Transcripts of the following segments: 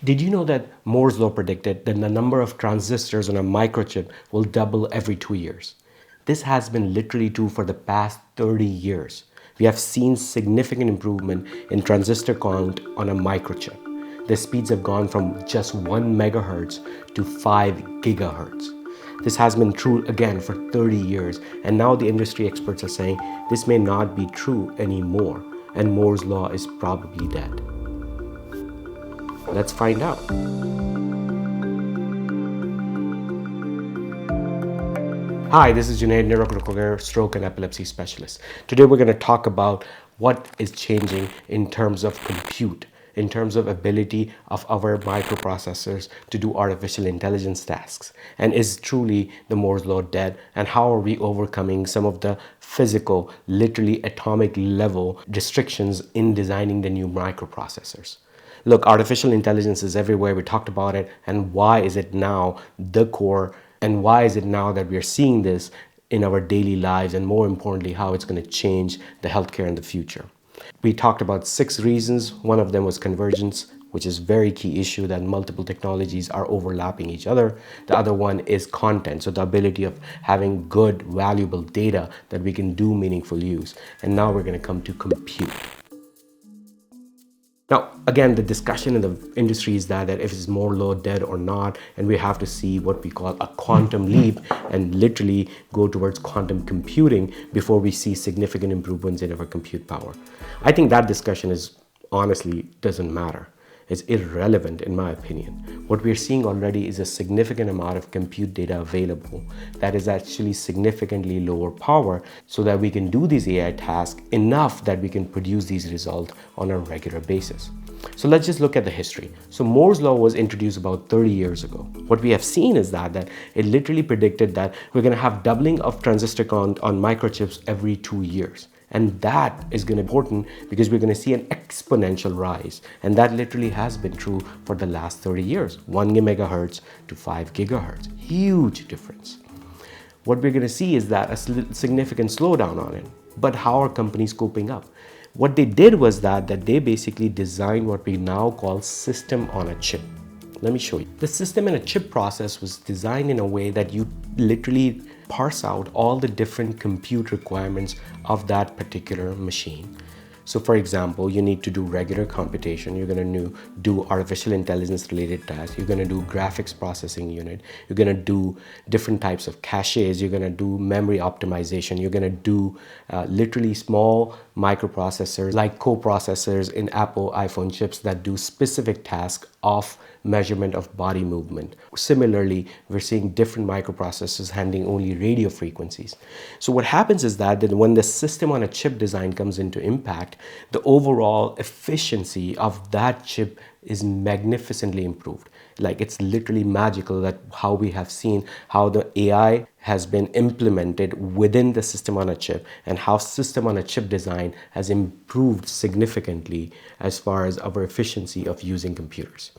Did you know that Moore's law predicted that the number of transistors on a microchip will double every 2 years? This has been literally true for the past 30 years. We have seen significant improvement in transistor count on a microchip. The speeds have gone from just 1 megahertz to 5 gigahertz. This has been true again for 30 years, and now the industry experts are saying this may not be true anymore, and Moore's law is probably dead. Let's find out. Hi, this is Junaid, neurocritical stroke and epilepsy specialist. Today we're going to talk about what is changing in terms of compute, in terms of ability of our microprocessors to do artificial intelligence tasks. And is truly the Moore's law dead? And how are we overcoming some of the physical, literally atomic level restrictions in designing the new microprocessors? Look, artificial intelligence is everywhere. We talked about it. And why is it now the core? And why is it now that we are seeing this in our daily lives? And more importantly, how it's going to change the healthcare in the future. We talked about 6 reasons. One of them was convergence, which is a very key issue, that multiple technologies are overlapping each other. The other one is content, so the ability of having good, valuable data that we can do meaningful use. And now we're going to come to compute. Now, again, the discussion in the industry is that if it's Moore's law dead or not, and we have to see what we call a quantum leap and literally go towards quantum computing before we see significant improvements in our compute power. I think that discussion is honestly doesn't matter. It's irrelevant in my opinion. What we're seeing already is a significant amount of compute data available that is actually significantly lower power, so that we can do these AI tasks enough that we can produce these results on a regular basis. So let's just look at the history. So Moore's law was introduced about 30 years ago. What we have seen is that it literally predicted that we're going to have doubling of transistor count on microchips every 2 years. And that is going to be important because we're going to see an exponential rise. And that literally has been true for the last 30 years, 1 megahertz to 5 gigahertz, huge difference. What we're going to see is that a significant slowdown on it. But how are companies coping up? What they did was that they basically designed what we now call system on a chip. Let me show you. The system in a chip process was designed in a way that you literally parse out all the different compute requirements of that particular machine. So for example, you need to do regular computation. You're going to do artificial intelligence related tasks. You're going to do graphics processing unit. You're going to do different types of caches. You're going to do memory optimization. You're going to do literally small microprocessors like coprocessors in Apple iPhone chips that do specific tasks of measurement of body movement. Similarly, we're seeing different microprocessors handling only radio frequencies. So what happens is that when the system on a chip design comes into impact, the overall efficiency of that chip is magnificently improved. Like, it's literally magical that how we have seen how the AI has been implemented within the system on a chip, and how system on a chip design has improved significantly as far as our efficiency of using computers.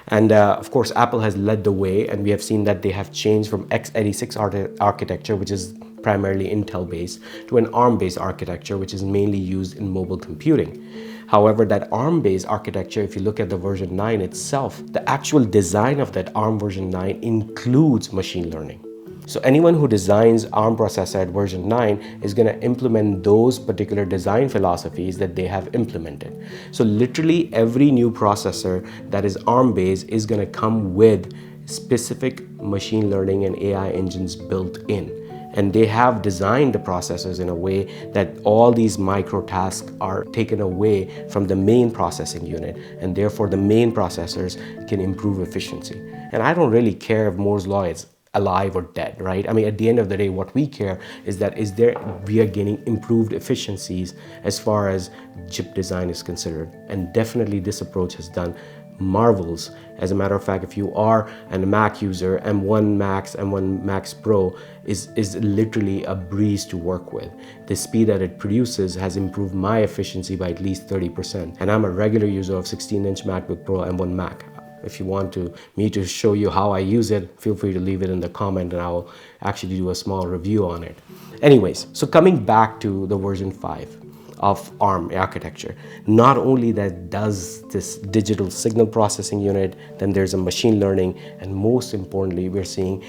And of course, Apple has led the way, and we have seen that they have changed from x86 architecture, which is primarily Intel based, to an ARM based architecture, which is mainly used in mobile computing. However, that ARM-based architecture, if you look at the version 9 itself, the actual design of that ARM version 9 includes machine learning. So anyone who designs ARM processor at version 9 is going to implement those particular design philosophies that they have implemented. So literally every new processor that is ARM-based is going to come with specific machine learning and AI engines built in. And they have designed the processors in a way that all these micro tasks are taken away from the main processing unit, and therefore the main processors can improve efficiency. And I don't really care if Moore's law is alive or dead, right? I mean, at the end of the day, what we care is that we are getting improved efficiencies as far as chip design is considered. And definitely this approach has done marvels. As a matter of fact, if you are a Mac user, M1 Max, M1 Max Pro is literally a breeze to work with. The speed that it produces has improved my efficiency by at least 30%. And I'm a regular user of 16-inch MacBook Pro M1 Mac. If you want me to show you how I use it, feel free to leave it in the comment and I'll actually do a small review on it. Anyways, so coming back to the version 5. of ARM architecture. Not only that does this digital signal processing unit, then there's a machine learning, and most importantly, we're seeing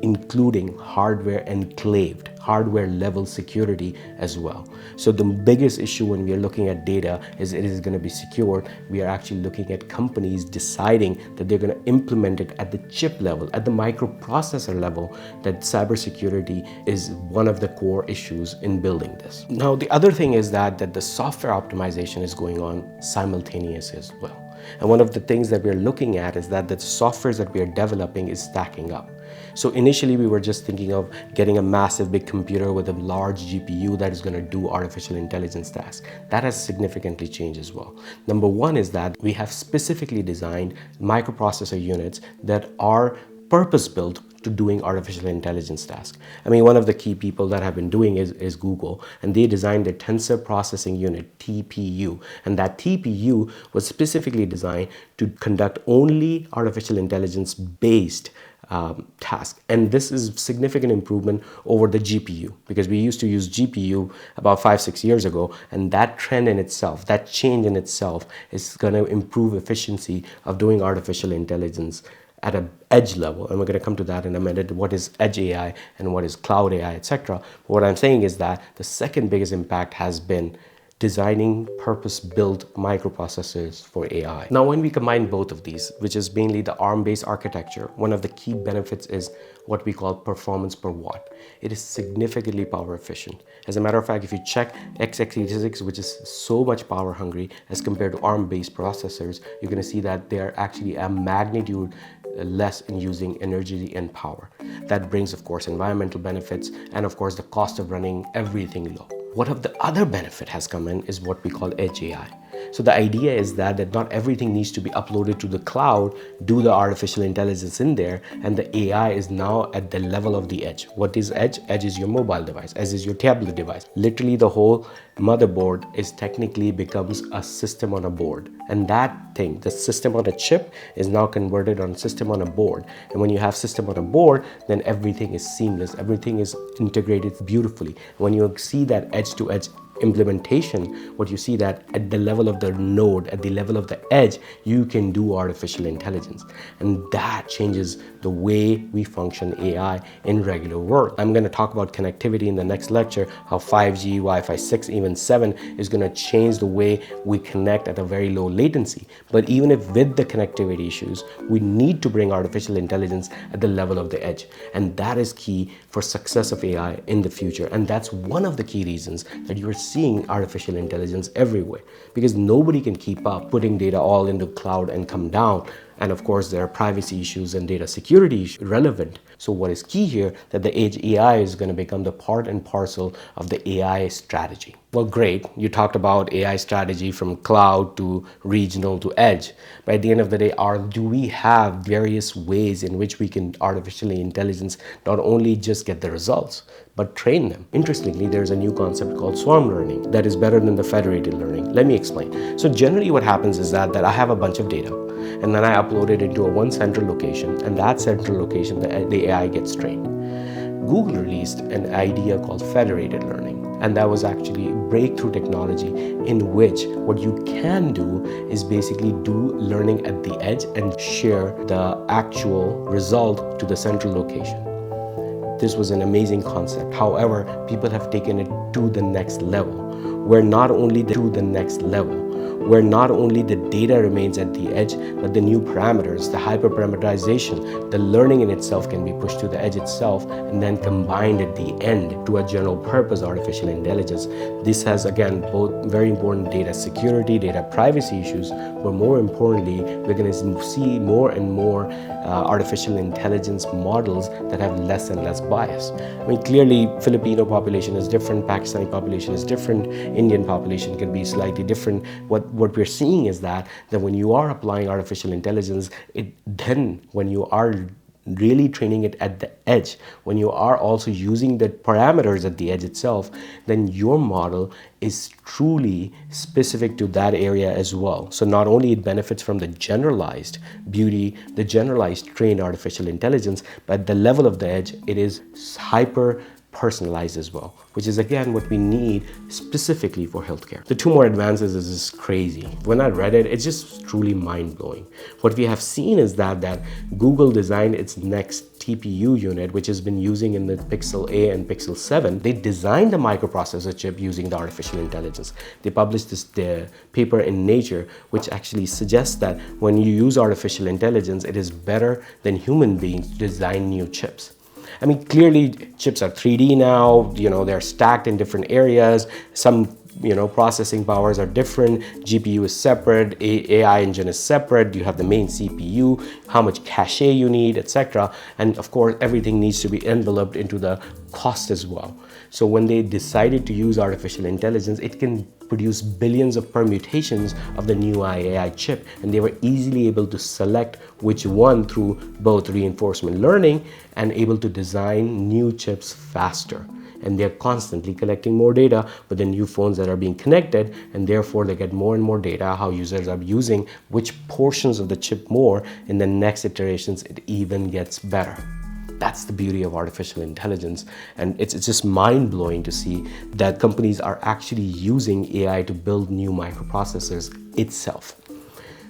including hardware enclaved, hardware level security as well. So the biggest issue when we are looking at data is it is going to be secured. We are actually looking at companies deciding that they're going to implement it at the chip level, at the microprocessor level, that cybersecurity is one of the core issues in building this. Now, the other thing is that the software optimization is going on simultaneously as well. And one of the things that we're looking at is that the softwares that we are developing is stacking up. So initially we were just thinking of getting a massive big computer with a large GPU that is going to do artificial intelligence tasks. That has significantly changed as well. Number one is that we have specifically designed microprocessor units that are purpose-built to doing artificial intelligence tasks. I mean, one of the key people that have been doing is Google, and they designed the tensor processing unit, TPU, and that TPU was specifically designed to conduct only artificial intelligence based task. And this is significant improvement over the GPU, because we used to use GPU about 5-6 years ago, and that trend in itself, that change in itself is going to improve efficiency of doing artificial intelligence at an edge level. And we're going to come to that in a minute, what is edge AI and what is cloud AI, etc. What I'm saying is that the second biggest impact has been designing purpose-built microprocessors for AI. Now, when we combine both of these, which is mainly the ARM-based architecture, one of the key benefits is what we call performance per watt. It is significantly power efficient. As a matter of fact, if you check x86, which is so much power hungry as compared to ARM-based processors, you're going to see that they are actually a magnitude less in using energy and power. That brings, of course, environmental benefits and, of course, the cost of running everything low. What of the other benefit has come in is what we call edge AI. So the idea is that not everything needs to be uploaded to the cloud, do the artificial intelligence in there, and the AI is now at the level of the edge. What is edge? Edge is your mobile device, as is your tablet device. Literally the whole motherboard is technically becomes a system on a board. And that thing, the system on a chip, is now converted on system on a board. And when you have system on a board, then everything is seamless. Everything is integrated beautifully. When you see that edge-to-edge implementation, what you see that at the level of the node, at the level of the edge, you can do artificial intelligence. And that changes the way we function AI in regular world. I'm going to talk about connectivity in the next lecture, how 5G, Wi-Fi 6, even 7 is going to change the way we connect at a very low latency. But even if with the connectivity issues, we need to bring artificial intelligence at the level of the edge. And that is key for success of AI in the future. And that's one of the key reasons that you're seeing artificial intelligence everywhere, because nobody can keep up putting data all into cloud and come down. And of course, there are privacy issues and data security issues relevant. So what is key here, that the edge AI is going to become the part and parcel of the AI strategy. Well, great. You talked about AI strategy from cloud to regional to edge. But at the end of the day, do we have various ways in which we can artificially intelligence not only just get the results, but train them? Interestingly, there's a new concept called swarm learning that is better than the federated learning. Let me explain. So generally what happens is that I have a bunch of data, and then I upload it into one central location, and that central location, the AI gets trained. Google released an idea called federated learning, and that was actually breakthrough technology in which what you can do is basically do learning at the edge and share the actual result to the central location. This was an amazing concept. However, people have taken it to the next level, where not only the data remains at the edge, but the new parameters, the hyperparameterization, the learning in itself can be pushed to the edge itself and then combined at the end to a general purpose artificial intelligence. This has, again, both very important data security, data privacy issues, but more importantly, we're going to see more and more artificial intelligence models that have less and less bias. I mean, clearly, Filipino population is different, Pakistani population is different, Indian population can be slightly different. What we're seeing is that when you are applying artificial intelligence, when you are really training it at the edge, when you are also using the parameters at the edge itself, then your model is truly specific to that area as well. So not only it benefits from the generalized beauty, the generalized trained artificial intelligence, but at the level of the edge, it is hyper personalized as well, which is again what we need specifically for healthcare. The two more advances is just crazy. When I read it, it's just truly mind-blowing. What we have seen is that Google designed its next TPU unit, which has been using in the Pixel A and Pixel 7. They designed the microprocessor chip using the artificial intelligence. They published this paper in Nature, which actually suggests that when you use artificial intelligence, it is better than human beings to design new chips. I mean, clearly chips are 3D now, they're stacked in different areas. Some, processing powers are different. GPU is separate, AI engine is separate. You have the main CPU, how much cache you need, etc. And of course, everything needs to be enveloped into the cost as well. So when they decided to use artificial intelligence, it can produce billions of permutations of the new AI chip, and they were easily able to select which one through both reinforcement learning and able to design new chips faster. And they're constantly collecting more data with the new phones that are being connected, and therefore they get more and more data, how users are using which portions of the chip more. In the next iterations, it even gets better. That's the beauty of artificial intelligence, and it's just mind-blowing to see that companies are actually using AI to build new microprocessors itself.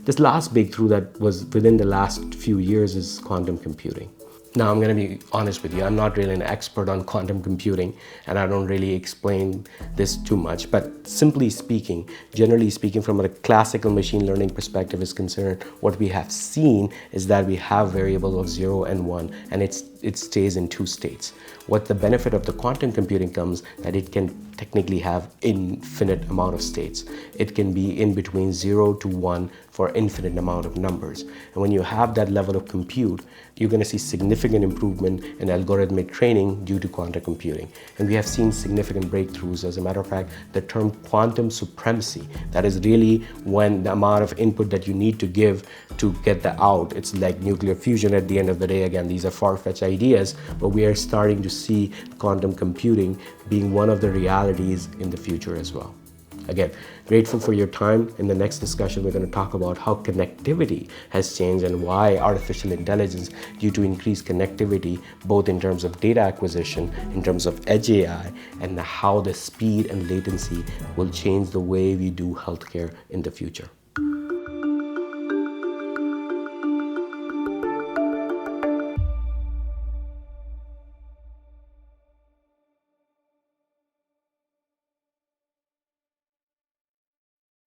This last breakthrough that was within the last few years is quantum computing. Now, I'm going to be honest with you, I'm not really an expert on quantum computing, and I don't really explain this too much, but simply speaking, generally speaking, from a classical machine learning perspective is concerned, what we have seen is that we have variable of 0 and 1, and it stays in two states. What the benefit of the quantum computing comes that it can technically have infinite amount of states. It can be in between 0 to 1 for infinite amount of numbers. And when you have that level of compute, you're going to see significant improvement in algorithmic training due to quantum computing. And we have seen significant breakthroughs. As a matter of fact, the term quantum supremacy, that is really when the amount of input that you need to give to get the out. It's like nuclear fusion at the end of the day. Again, these are far-fetched ideas, but we are starting to see quantum computing being one of the realities in the future as well. Again, grateful for your time. In the next discussion, we're going to talk about how connectivity has changed and why artificial intelligence, due to increased connectivity, both in terms of data acquisition, in terms of edge AI, and how the speed and latency will change the way we do healthcare in the future.